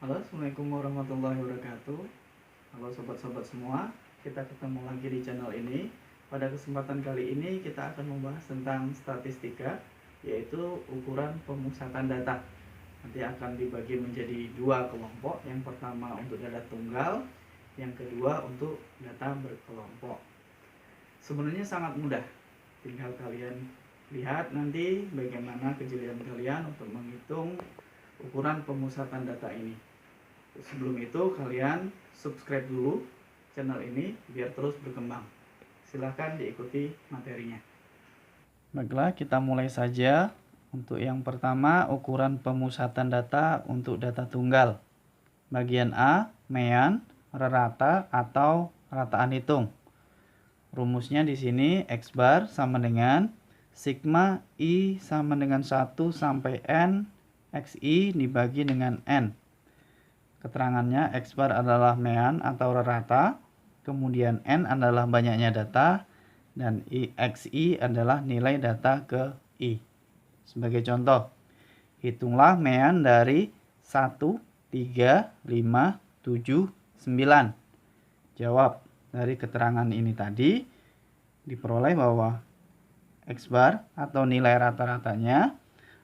Halo, Assalamualaikum warahmatullahi wabarakatuh. Halo sobat-sobat semua, kita ketemu lagi di channel ini. Pada kesempatan kali ini kita akan membahas tentang statistika, yaitu ukuran pemusatan data. Nanti akan dibagi menjadi dua kelompok. Yang pertama untuk data tunggal, yang kedua untuk data berkelompok. Sebenarnya sangat mudah, tinggal kalian lihat nanti bagaimana kejelian kalian untuk menghitung ukuran pemusatan data ini. Sebelum itu kalian subscribe dulu channel ini biar terus berkembang. Silahkan diikuti materinya. Baiklah, kita mulai saja. Untuk yang pertama, ukuran pemusatan data untuk data tunggal. Bagian A, mean, rata atau rataan hitung. Rumusnya di sini X bar sama dengan sigma I sama dengan 1 sampai N XI dibagi dengan N. Keterangannya X bar adalah mean atau rata, kemudian N adalah banyaknya data, dan XI adalah nilai data ke I. Sebagai contoh, hitunglah mean dari 1, 3, 5, 7, 9. Jawab dari keterangan ini tadi diperoleh bahwa X bar atau nilai rata-ratanya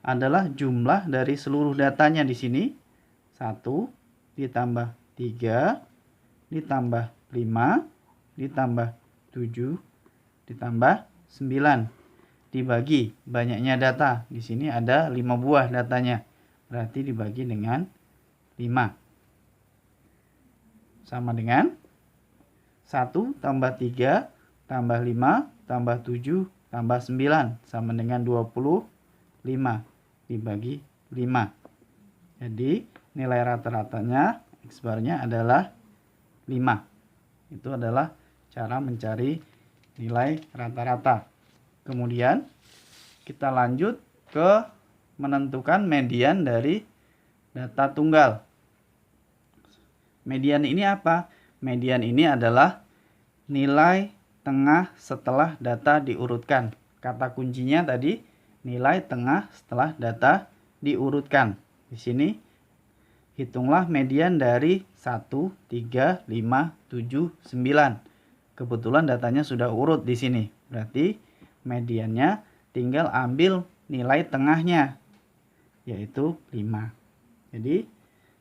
adalah jumlah dari seluruh datanya di sini. 1 ditambah 3 ditambah 5 ditambah 7 ditambah 9 dibagi banyaknya data. Di sini ada 5 buah datanya. Berarti dibagi dengan 5. Sama dengan 1 tambah 3 tambah 5 tambah 7 tambah 9 sama dengan 25 dibagi 5. Jadi nilai rata-ratanya X barnya adalah 5. Itu adalah cara mencari nilai rata-rata. Kemudian kita lanjut ke menentukan median dari data tunggal. Median ini apa? Median ini adalah nilai tengah setelah data diurutkan. Kata kuncinya tadi nilai tengah setelah data diurutkan. Di sini hitunglah median dari 1, 3, 5, 7, 9. Kebetulan datanya sudah urut di sini. Berarti mediannya tinggal ambil nilai tengahnya, yaitu 5. Jadi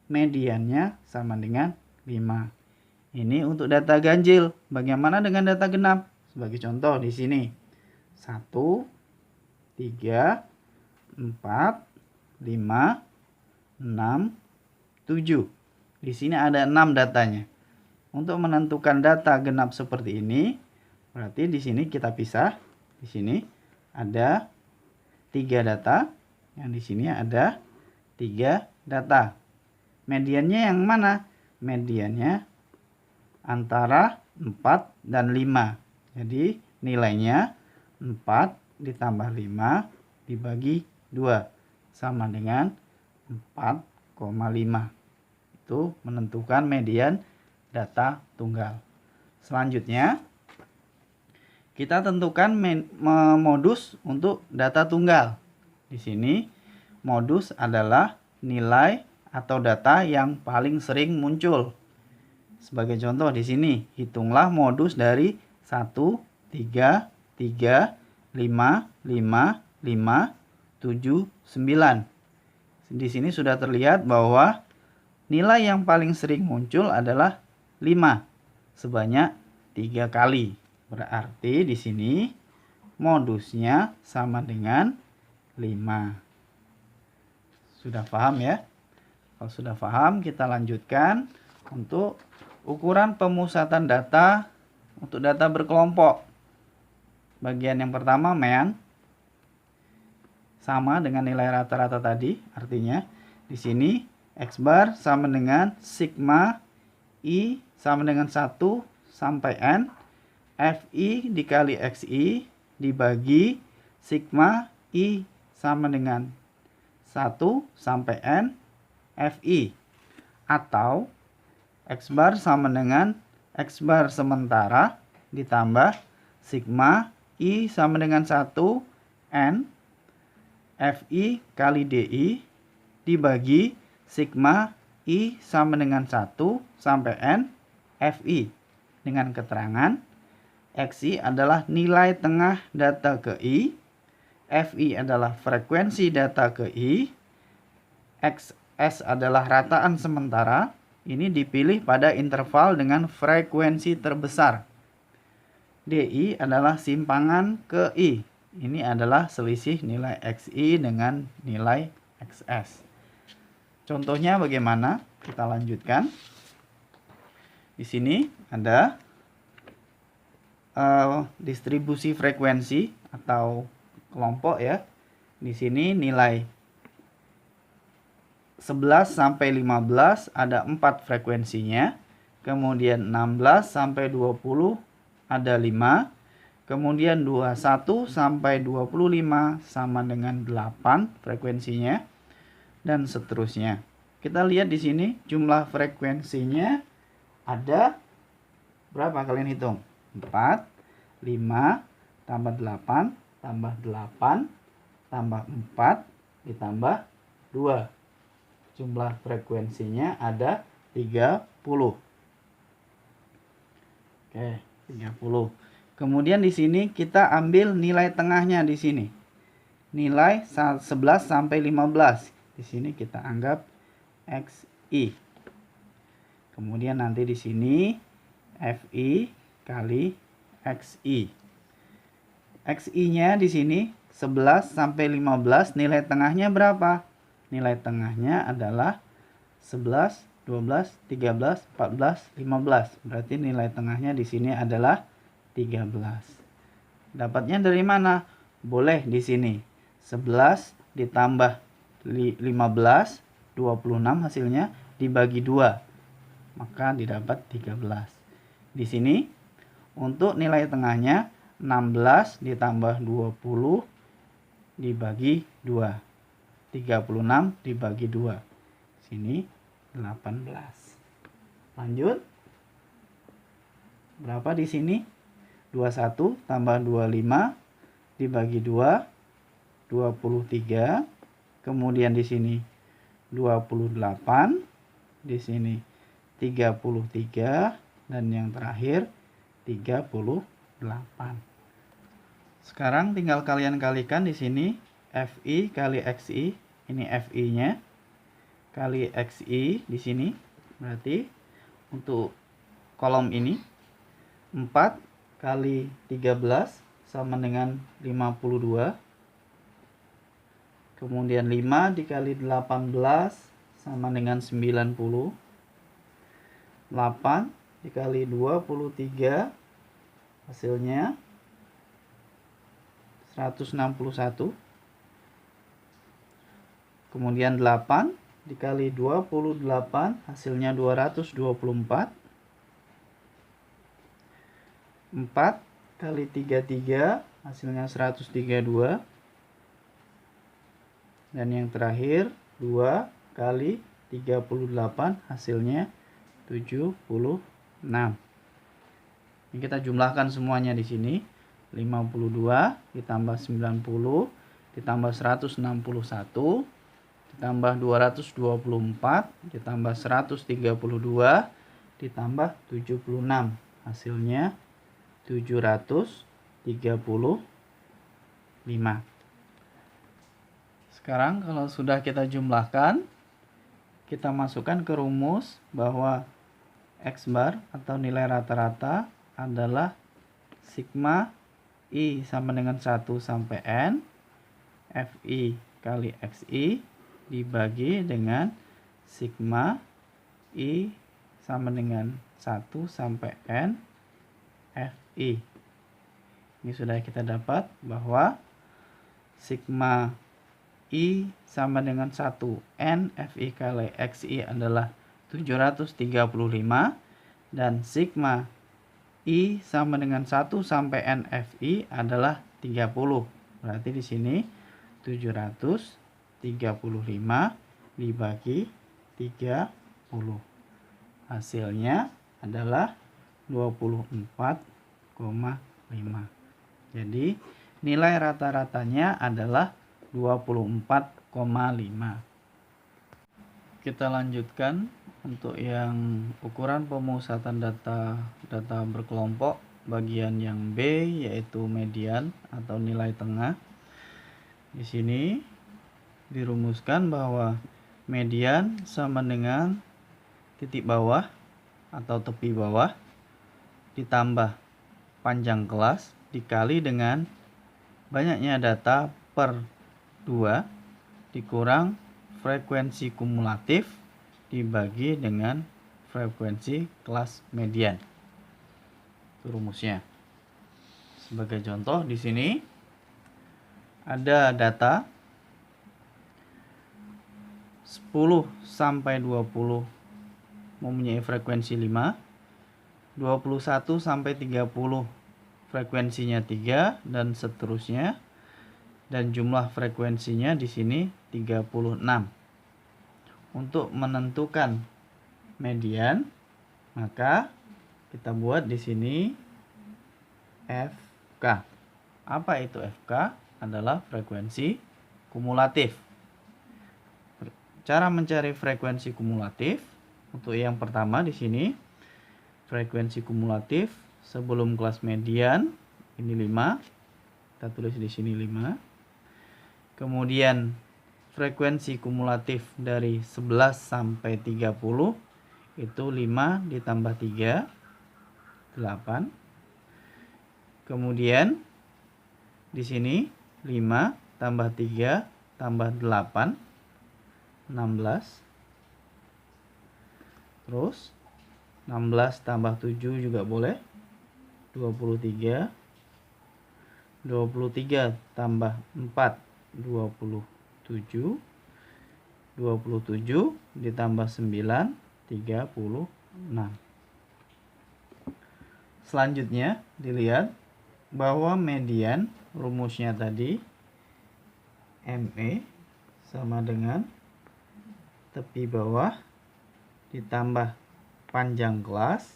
mediannya sama dengan 5. Ini untuk data ganjil. Bagaimana dengan data genap? Sebagai contoh di sini 1, 3, 4, 5, 6, 7. Di sini ada 6 datanya. Untuk menentukan data genap seperti ini, berarti di sini kita pisah. Di sini ada 3 data, yang di sini ada 3 data. Mediannya yang mana? Mediannya antara 4 dan 5. Jadi nilainya 4 ditambah 5 dibagi 2 sama dengan 4,5. Itu menentukan median data tunggal. Selanjutnya kita tentukan modus untuk data tunggal. Di sini modus adalah nilai atau data yang paling sering muncul. Sebagai contoh di sini hitunglah modus dari 1, 3, 3, 5, 5, 5, 7, 9. Di sini sudah terlihat bahwa nilai yang paling sering muncul adalah 5 sebanyak 3 kali. Berarti di sini modusnya sama dengan 5. Sudah paham ya? Kalau sudah paham, kita lanjutkan untuk ukuran pemusatan data untuk data berkelompok. Bagian yang pertama mean sama dengan nilai rata-rata tadi, artinya di sini X bar sama dengan sigma I sama dengan 1 sampai N FI dikali XI dibagi sigma I sama dengan 1 sampai N FI, atau X bar sama dengan X bar sementara ditambah sigma I sama dengan 1 N FI kali DI dibagi sigma I sama dengan 1 sampai N FI dengan keterangan XI adalah nilai tengah data ke I, FI adalah frekuensi data ke I, XS adalah rataan sementara. Ini dipilih pada interval dengan frekuensi terbesar. DI adalah simpangan ke I. Ini adalah selisih nilai XI dengan nilai XS. Contohnya bagaimana? Kita lanjutkan. Di sini ada distribusi frekuensi atau kelompok ya. Di sini nilai 11 sampai 15 ada 4 frekuensinya. Kemudian 16 sampai 20 ada 5. Kemudian 21 sampai 25 sama dengan 8 frekuensinya. Dan seterusnya. Kita lihat di sini jumlah frekuensinya ada berapa, kalian hitung? 4, 5, tambah 8, tambah 8, tambah 4, ditambah 2. Jumlah frekuensinya ada 30. Oke, 30. Kemudian di sini kita ambil nilai tengahnya di sini. Nilai 11 sampai 15. Di sini kita anggap XI. Kemudian nanti di sini FI kali XI. XI-nya di sini 11 sampai 15, nilai tengahnya berapa? Nilai tengahnya adalah 11, 12, 13, 14, 15. Berarti nilai tengahnya di sini adalah 13. Dapatnya dari mana? Boleh di sini 11 ditambah 15, 26 hasilnya dibagi 2. Maka didapat 13. Di sini untuk nilai tengahnya 16 ditambah 20 dibagi 2. 36 dibagi 2. Sini 18. Lanjut. Berapa di sini? 21 tambah 25 dibagi 2, 23. Kemudian di sini 28, di sini 33, dan yang terakhir 38. Sekarang tinggal kalian kalikan di sini FI kali XI, ini FI-nya kali XI di sini. Berarti untuk kolom ini 4 kali 13 sama dengan 52. Kemudian 5 dikali 18 sama dengan 90. 8 dikali 23 hasilnya 161. Kemudian 8 dikali 28 hasilnya 224. 4 kali 33 hasilnya 132. Dan yang terakhir 2 kali 38 hasilnya 76. Ini kita jumlahkan semuanya di sini. 52 ditambah 90 ditambah 161 ditambah 224 ditambah 132 ditambah 76. Hasilnya 735. Sekarang kalau sudah kita jumlahkan, kita masukkan ke rumus bahwa X bar atau nilai rata-rata adalah sigma I sama dengan 1 sampai N FI kali XI dibagi dengan sigma I sama dengan 1 sampai N FI. Ini sudah kita dapat bahwa sigma I sama dengan 1 N FI kali XI adalah 735 dan sigma I sama dengan 1 sampai N FI adalah 30. Berarti di sini 735 dibagi 30. Hasilnya adalah 24,5. Jadi nilai rata-ratanya adalah 24,5. Kita lanjutkan untuk yang ukuran pemusatan data berkelompok bagian yang B, yaitu median atau nilai tengah. Di sini dirumuskan bahwa median sama dengan titik bawah atau tepi bawah ditambah panjang kelas dikali dengan banyaknya data per 2 dikurang frekuensi kumulatif dibagi dengan frekuensi kelas median. Itu rumusnya. Sebagai contoh di sini ada data 10 sampai 20 mempunyai frekuensi 5, 21 sampai 30 frekuensinya 3 dan seterusnya. Dan jumlah frekuensinya di sini 36. Untuk menentukan median, maka kita buat di sini FK. Apa itu FK? Adalah frekuensi kumulatif. Cara mencari frekuensi kumulatif untuk yang pertama di sini frekuensi kumulatif sebelum kelas median ini 5. Kita tulis di sini 5. Kemudian frekuensi kumulatif dari 11 sampai 30 itu 5 ditambah 3, 8. Kemudian di sini 5 tambah 3 tambah 8, 16. Terus 16 tambah 7 juga boleh, 23. 23 tambah 4, 27. 27 ditambah 9, 36. Selanjutnya dilihat bahwa median rumusnya tadi ME sama dengan tepi bawah ditambah panjang kelas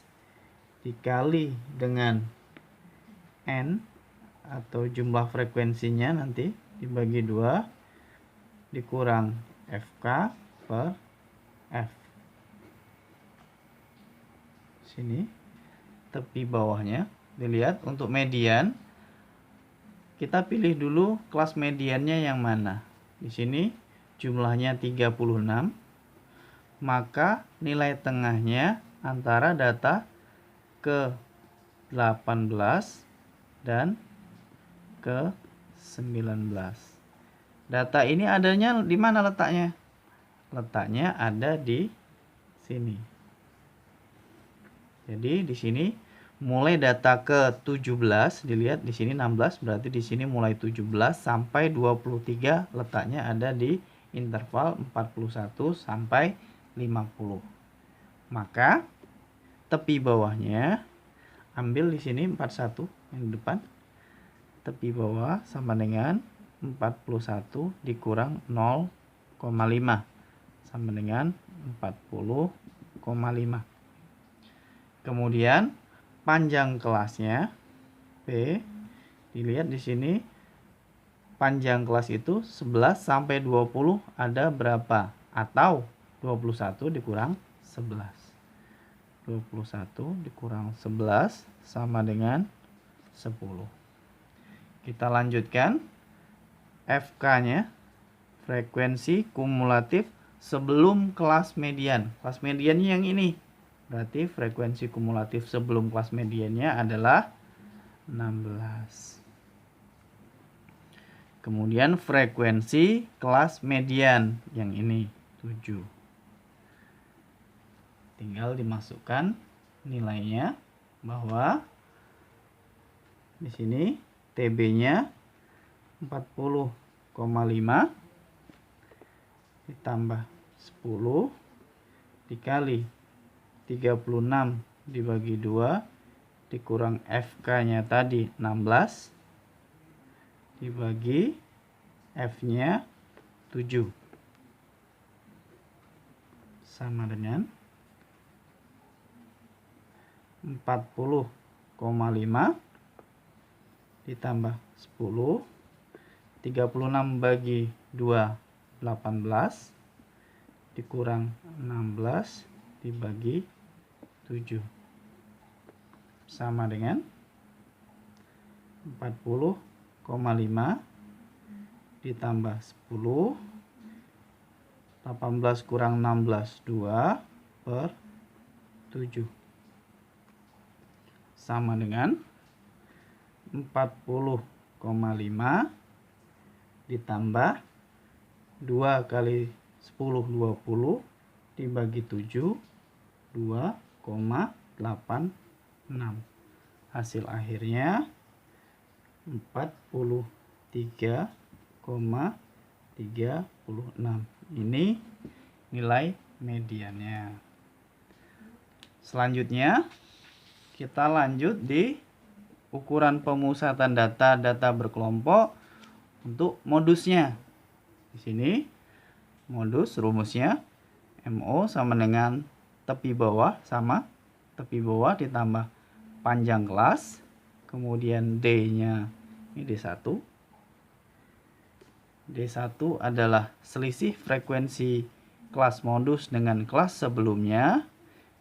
dikali dengan N atau jumlah frekuensinya nanti dibagi 2 dikurang FK per F. Sini tepi bawahnya dilihat untuk median kita pilih dulu kelas mediannya yang mana. Di sini jumlahnya 36, maka nilai tengahnya antara data ke 18 dan ke 19. Data ini adanya di mana letaknya? Letaknya ada di sini. Jadi di sini mulai data ke 17 dilihat di sini 16, berarti di sini mulai 17 sampai 23 letaknya ada di interval 41 sampai 50. Maka tepi bawahnya ambil di sini 41 yang di depan. Tepi bawah sama dengan 41 dikurang 0,5 sama dengan 40,5. Kemudian panjang kelasnya P dilihat di sini panjang kelas itu 11 sampai 20 ada berapa? Atau 21 dikurang 11. 21 dikurang 11 sama dengan 10. Kita lanjutkan FK-nya, frekuensi kumulatif sebelum kelas median. Kelas mediannya yang ini. Berarti frekuensi kumulatif sebelum kelas mediannya adalah 16. Kemudian frekuensi kelas median yang ini 7. Tinggal dimasukkan nilainya bahwa di sini TB-nya 40,5 ditambah 10 dikali 36 dibagi 2 dikurang FK-nya tadi 16 dibagi F-nya 7 sama dengan 40,5 ditambah 10, 36 bagi 2, 18, dikurang 16 dibagi 7 sama dengan 40,5 ditambah 10, 18 kurang 16, 2 per 7 sama dengan 40,5 ditambah 2 kali 10, 20 dibagi 7, 2,86. Hasil akhirnya 43,36. Ini nilai mediannya. Selanjutnya kita lanjut di ukuran pemusatan data berkelompok untuk modusnya. Di sini modus rumusnya MO sama dengan tepi bawah sama tepi bawah ditambah panjang kelas, kemudian D-nya ini D1. D1 adalah selisih frekuensi kelas modus dengan kelas sebelumnya.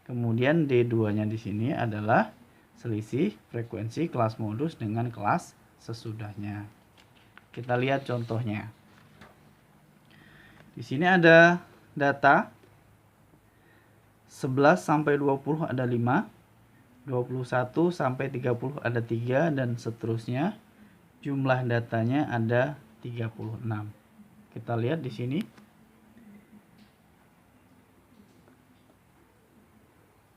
Kemudian D2-nya di sini adalah selisih frekuensi kelas modus dengan kelas sesudahnya. Kita lihat contohnya. Di sini ada data 11 sampai 20 ada 5, 21 sampai 30 ada 3 dan seterusnya. Jumlah datanya ada 36. Kita lihat di sini.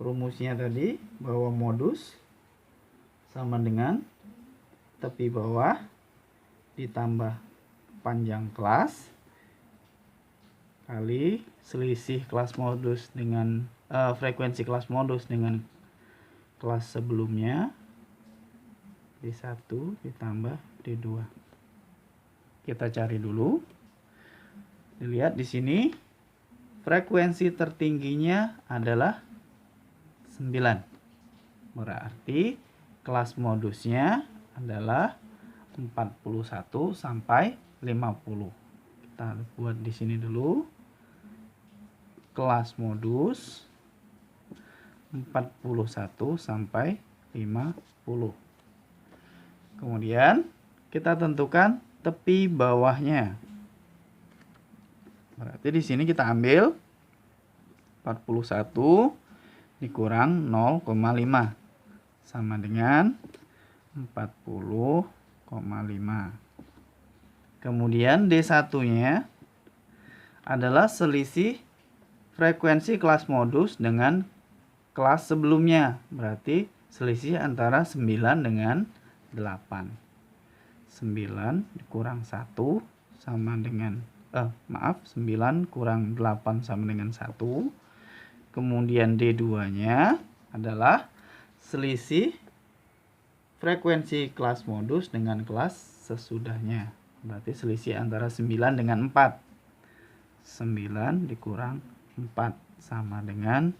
Rumusnya tadi bahwa modus sama dengan tepi bawah ditambah panjang kelas kali selisih kelas modus dengan frekuensi kelas modus dengan kelas sebelumnya D1 ditambah D2. Kita cari dulu. Dilihat di sini frekuensi tertingginya adalah 9. Berarti kelas modusnya adalah 41 sampai 50. Kita buat di sini dulu. Kelas modus 41 sampai 50. Kemudian kita tentukan tepi bawahnya. Berarti di sini kita ambil 41 dikurang 0,5 sama dengan 40,5. Kemudian D1-nya adalah selisih frekuensi kelas modus dengan kelas sebelumnya. Berarti selisih antara 9 dengan 8. 9 dikurang 1 sama dengan 9 kurang 8 sama dengan 1. Kemudian D2-nya adalah selisih frekuensi kelas modus dengan kelas sesudahnya. Berarti selisih antara 9 dengan 4. 9 dikurang 4 sama dengan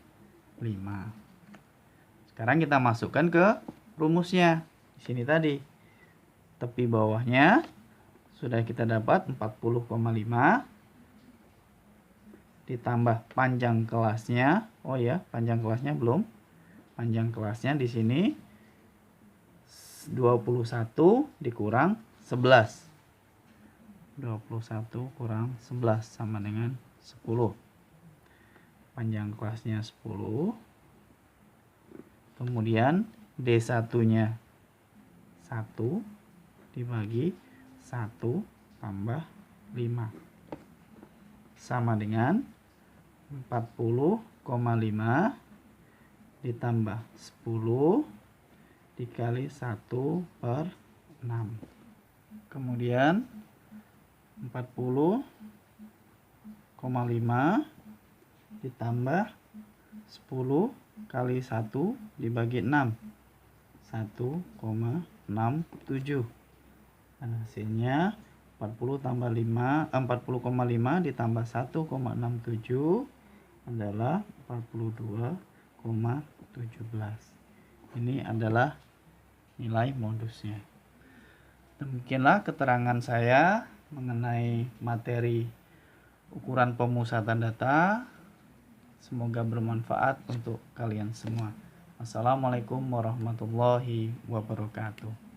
5. Sekarang kita masukkan ke rumusnya. Di sini tadi tepi bawahnya sudah kita dapat 40,5 ditambah panjang kelasnya. Oh ya, panjang kelasnya belum. Panjang kelasnya di sini 21 dikurang 11. 21 kurang 11 sama dengan 10. Panjang kelasnya 10. Kemudian D1-nya 1 dibagi 1 tambah 5 sama dengan 40,5 ditambah 10 dikali 1 per 6. Kemudian 40,5 ditambah 10 kali 1 dibagi 6. 1,67. Dan hasilnya 40 tambah 40,5 ditambah 1,67 adalah 42,17. Ini adalah nilai modusnya. Demikianlah keterangan saya mengenai materi ukuran pemusatan data. Semoga bermanfaat untuk kalian semua. Assalamualaikum warahmatullahi wabarakatuh.